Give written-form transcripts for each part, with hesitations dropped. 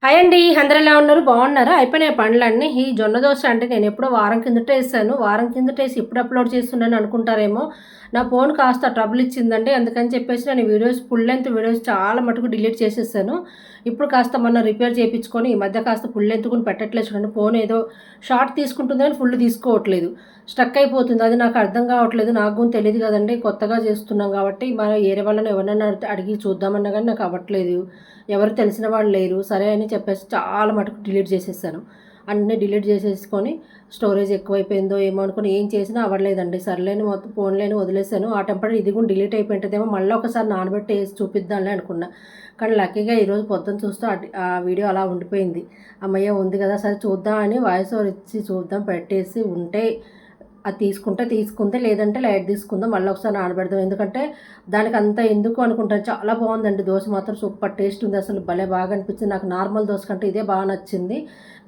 Hi అండి. అందరూ ఎలా ఉన్నారు? బాగున్నారా? అయిపోయినాయి పనులన్నీ. ఈ జొన్న దోస అంటే నేనెప్పుడో వారం కిందటే ఏసాను. వారం కిందటేసి ఇప్పుడు అప్‌లోడ్ చేస్తున్నాను అనుకుంటారేమో. నా ఫోన్ కాస్త ట్రబుల్ ఇచ్చిందండి. అందుకని చెప్పేసి నేను వీడియోస్ ఫుల్ లెంత్ వీడియోస్ చాలా మటుకు డిలీట్ చేసేసాను. ఇప్పుడు కాస్త మొన్న రిపేర్ చేపించుకొని ఈ మధ్య కాస్త ఫుల్ లెంత్ కూడా పెట్టట్లేదు చూడండి. ఫోన్ ఏదో షార్ట్ తీసుకుంటుంది కానీ ఫుల్ తీసుకోవట్లేదు. స్ట్రక్ అయిపోతుంది. అది నాకు అర్థం కావట్లేదు. నాకు కూడా తెలీదు కదండీ. కొత్తగా చేస్తున్నాం కాబట్టి మరి వేరే వాళ్ళని ఎవరినైనా అడిగి చూద్దామన్నా కానీ నాకు అవ్వట్లేదు. ఎవరు తెలిసిన వాళ్ళు లేరు. సరే అని చెప్పేసి చాలా మటుకు డిలీట్ చేసేసాను. అన్నీ డిలీట్ చేసేసుకొని స్టోరేజ్ ఎక్కువైపోయిందో ఏమో అనుకుని ఏం చేసినా అవ్వలేదండి. సర్లేని మొత్తం ఫోన్‌లోనే వదిలేసాను. ఆ టెంపర్ ఇది కూడా డిలీట్ అయిపోయి ఉంటదేమో మళ్ళీ ఒకసారి నానబెట్టి ఏసి చూపిద్దాంలే అనుకున్నా. కానీ లక్కీగా ఈరోజు పొద్దున చూస్తే ఆ వీడియో అలా ఉండిపోయింది. హమ్మయ్య! ఉంది కదా! సరే చూద్దాం అని వాయిస్ ఓవర్ ఇచ్చి చూద్దాం పెట్టేసి ఉంటే అది తీసుకుంటే తీసుకుంది. లేదంటే లైట్ తీసుకుందాం. మళ్ళీ ఒకసారి నానబెడదాం. ఎందుకంటే దానికంతా ఎందుకు అనుకుంటాను. చాలా బాగుందండి దోస మాత్రం సూపర్ టేస్ట్ ఉంది. అసలు భలే బాగా అనిపించింది. నాకు నార్మల్ దోస కంటే ఇదే బాగా నచ్చింది.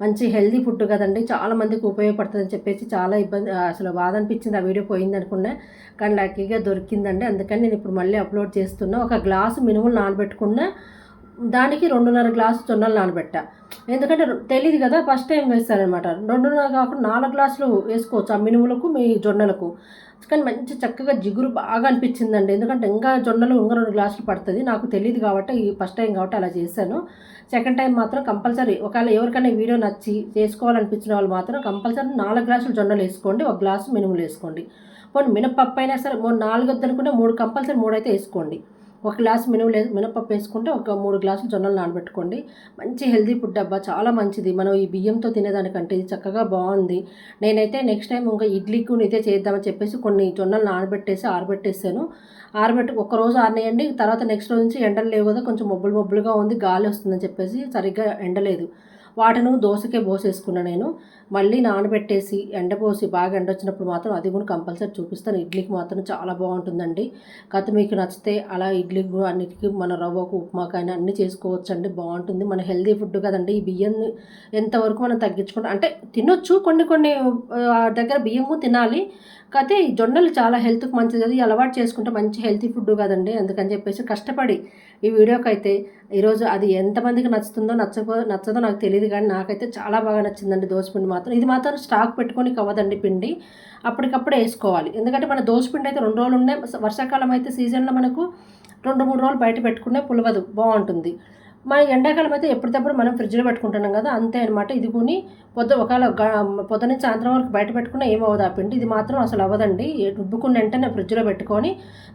మంచి హెల్తీ ఫుడ్ కదండీ. చాలా మందికి ఉపయోగపడుతుందని చెప్పేసి చాలా ఇబ్బంది అసలు బాధ అనిపించింది. ఆ వీడియో పోయిందనుకున్నా. కానీ లక్కీగా దొరికిందండి. అందుకని నేను ఇప్పుడు మళ్ళీ అప్లోడ్ చేస్తున్నా. ఒక గ్లాసు మినుములు నానబెట్టుకున్న దానికి 2:30 గ్లాసు జొన్నలు నానబెట్టా. ఎందుకంటే తెలీదు కదా! First time వేశాననమాట. 2:30 కాకుండా 4 గ్లాసులు వేసుకోవచ్చు. ఆ మినుములకు, మీ జొన్నలకు. కానీ మంచి చక్కగా జిగురు బాగా అనిపించిందండి. ఎందుకంటే ఇంకా జొన్నలు ఇంక 2 గ్లాసులు పడతది. నాకు తెలీదు కాబట్టి ఈ ఫస్ట్ టైం కాబట్టి అలా చేశాను. సెకండ్ టైం మాత్రం కంపల్సరీ ఒకవేళ ఎవరికైనా ఈ వీడియో నచ్చి చేసుకోవాలనిపించిన వాళ్ళు మాత్రం కంపల్సరీ 4 గ్లాసులు జొన్నలేసుకోండి. 1 గ్లాసు మినుములేసుకోండి. పోనీ మినపప్పు అయినా సరే 4 వద్దనుకుంటే 3 కంపల్సరీ 3 అయితే ఏసుకోండి. ఒక గ్లాసు మినపప్పు వేసుకుంటే ఒక 3 గ్లాసులు జొన్నలు నానబెట్టుకోండి. మంచి హెల్తీ ఫుడ్ అబ్బా! చాలా మంచిది. మనం ఈ బియ్యంతో తినేదానికంటే ఇది చక్కగా బాగుంది. నేనైతే నెక్స్ట్ టైం ఇంకా ఇడ్లీకి ఇదే చేద్దామని చెప్పేసి కొన్ని జొన్నలు నానబెట్టేసి ఆరబెట్టేసాను. ఒక్కరోజు ఆరనియండి. తర్వాత నెక్స్ట్ రోజు నుంచి ఎండలు లేవు కదా! కొంచెం మబ్బులు మబ్బులుగా ఉంది. గాలి వస్తుందని చెప్పేసి సరిగ్గా ఎండలేదు. వాటిని దోసకే పోసేసుకున్నా నేను. మళ్ళీ నానబెట్టేసి ఎండపోసి బాగా ఎండొచ్చినప్పుడు మాత్రం అది కూడా కంపల్సరీ చూపిస్తాను. ఇడ్లీకి మాత్రం చాలా బాగుంటుందండి. కాకపోతే మీకు నచ్చితే అలా ఇడ్లీకి అన్నిటికీ మన రవ్వకు ఉప్మాకైనా అన్నీ చేసుకోవచ్చండి. బాగుంటుంది. మన హెల్తీ ఫుడ్ కదండి. ఈ బియ్యాన్ని ఎంతవరకు మనం తగ్గించుకుంటాం అంటే తినొచ్చు. కొన్ని కొన్ని దగ్గర బియ్యము తినాలి. కాకపోతే ఈ జొన్నలు చాలా హెల్త్‌కి మంచిది కదా! ఈ అలవాటు చేసుకుంటే మంచి హెల్తీ ఫుడ్ కదండీ. అందుకని చెప్పేసి కష్టపడి ఈ వీడియోకైతే ఈరోజు అది ఎంతమందికి నచ్చుతుందో నచ్చదో నాకు తెలీదు కానీ నాకైతే చాలా బాగా నచ్చిందండి దోసపిండి మాత్రం. ఇది మాత్రం స్టాక్ పెట్టుకోనికి అవ్వదండి పిండి. అప్పటికప్పుడే ఏసుకోవాలి. ఎందుకంటే మన దోసపిండి అయితే 2 రోజులు ఉన్నాయి. వర్షాకాలం అయితే సీజన్‌లో మనకు 2, 3 రోజులు బయట పెట్టుకునే పులవదు. బావుంటుంది. మన ఎండాకాలం అయితే ఎప్పటికప్పుడు మనం ఫ్రిడ్జ్‌లో పెట్టుకుంటున్నాం కదా! అంతే అనమాట. ఇది కొని ఒకవేళ పొద్దున్నుంచి సాయంత్రం వరకు బయట పెట్టుకున్నా ఏమవ్వదు ఆ పిండి. ఇది మాత్రం అసలు అవ్వదండి. రుబ్బుకున్న వెంటనే ఫ్రిడ్జ్‌లో పెట్టుకొని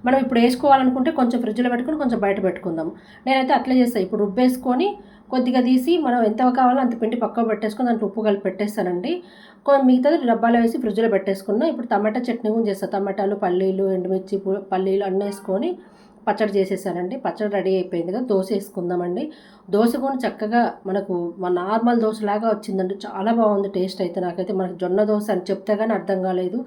మనం ఇప్పుడు ఏసుకోవాలనుకుంటే కొంచెం ఫ్రిడ్జ్‌లో పెట్టుకొని కొంచెం బయట పెట్టుకుందాం. నేనైతే అట్లే చేస్తా. ఇప్పుడు రుబ్బేసుకొని కొద్దిగా తీసి మనం ఎంత కావాలో అంత పిండి పక్కకు పెట్టేసుకొని దాంట్లో ఉప్పు కలిపి పెట్టేస్తానండి. మిగతాది డబ్బాలో వేసి ఫ్రిడ్జ్‌లో పెట్టేసుకున్నా. ఇప్పుడు టమాటా చట్నీ కూడా చేస్తా. టమాటాలు, పల్లీలు, ఎండుమిర్చి, పల్లీలు అన్నీ వేసుకొని పచ్చడి చేసేసానండి. పచ్చడి రెడీ అయిపోయింది కదా! దోస వేసుకుందామండి. దోస కూడా చక్కగా మనకు నార్మల్ దోసలాగా వచ్చిందండి. చాలా బాగుంది టేస్ట్ అయితే. నాకైతే మనకు జొన్న దోస అని చెప్తే గానీ అర్థం కాలేదు.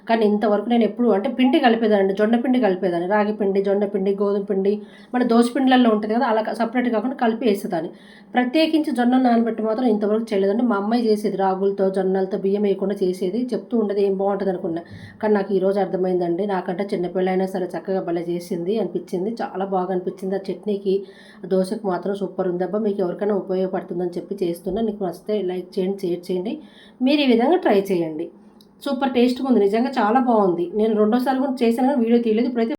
కానీ ఇంతవరకు నేను ఎప్పుడు అంటే పిండి కలిపేదానండి. జొన్న పిండి కలిపేదాన్ని. రాగి పిండి, జొన్న పిండి, గోధుమ పిండి మన దోస పిండిలలో ఉంటుంది కదా! అలా సపరేట్ కాకుండా కలిపి వేసేదాన్ని. ప్రత్యేకించి జొన్నలు నానబెట్టి మాత్రం ఇంతవరకు చేయలేదండి. మా అమ్మాయి చేసేది రాగులతో, జొన్నలతో బియ్యం వేయకుండా చేసేది. చెప్తూ ఉండేది ఏం బాగుంటుంది అనుకున్నా. కానీ నాకు ఈరోజు అర్థమైందండి. నాకంటే చిన్నపిల్లైనా సరే చక్కగా భలే చేసింది అనిపించింది. చాలా బాగా అనిపించింది. ఆ చట్నీకి దోసకి మాత్రం సూపర్ ఉందబ్బా! మీకు ఎవరికైనా ఉపయోగపడుతుందని చెప్పి చేస్తున్నా. నీకు నచ్చితే లైక్ చేయండి, షేర్ చేయండి. మీరు ఈ విధంగా ట్రై చేయండి. సూపర్ టేస్ట్‌గా ఉంది. నిజంగా చాలా బాగుంది. నేను రెండోసారి కూడా చేశాను కానీ వీడియో తీయలేదు. ఇప్పుడైతే